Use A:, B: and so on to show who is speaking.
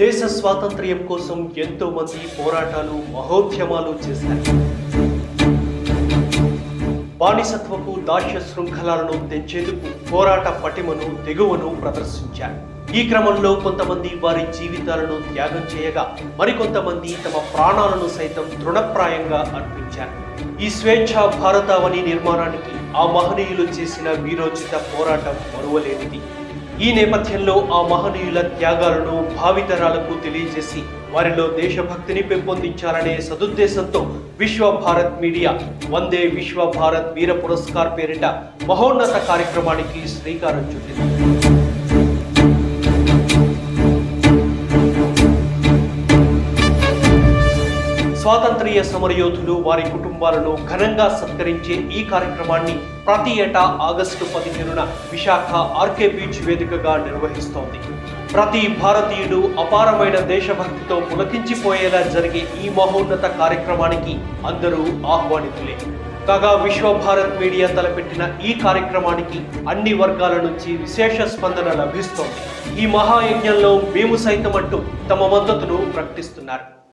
A: దేశ స్వాతంత్ర్యం కోసం ఎంతో మంది పోరాటాలు మహోద్యమాలు చేశారు. బానిసత్వపు దాస్య శృంఖలాలను తెంచేందుకు పోరాట పటిమను తెగువను ప్రదర్శించారు. ఈ క్రమంలో కొంతమంది వారి జీవితాలను త్యాగం చేయగా మరికొంతమంది తమ ప్రాణాలను సైతం తృణప్రాయంగా అర్పించారు. ఈ స్వేచ్ఛా భారతావని నిర్మాణానికి ఆ మహనీయులు చేసిన వీరోచిత పోరాటం మరువలేనిది. ఈ నేపథ్యంలో ఆ మహనీయుల త్యాగాలను భావితరాలకు తెలియజేసి వారిలో దేశభక్తిని పెంపొందించాలనే సదుద్దేశంతో విశ్వ భారత్ మీడియా వందే విశ్వ భారత్ వీర పురస్కార్ పేరిట మహోన్నత కార్యక్రమానికి శ్రీకారం చుట్టింది. స్వాతంత్ర్య సమరయోధులు వారి కుటుంబాలను ఘనంగా సత్కరించే ఈ కార్యక్రమాన్ని ప్రతి ఏటా ఆగస్టు 15న విశాఖ ఆర్కే బీచ్ వేదికగా నిర్వహిస్తోంది. ప్రతి భారతీయుడు అపారమైన దేశభక్తితో పులకించిపోయేలా జరిగే ఈ మహోన్నత కార్యక్రమానికి అందరూ ఆహ్వానితులే. కాగా విశ్వ భారత్ మీడియా తలపెట్టిన ఈ కార్యక్రమానికి అన్ని వర్గాల నుంచి విశేష స్పందన లభిస్తోంది. ఈ మహాయజ్ఞంలో మేము సైతం అంటూ తమ మద్దతును ప్రకటిస్తున్నారు.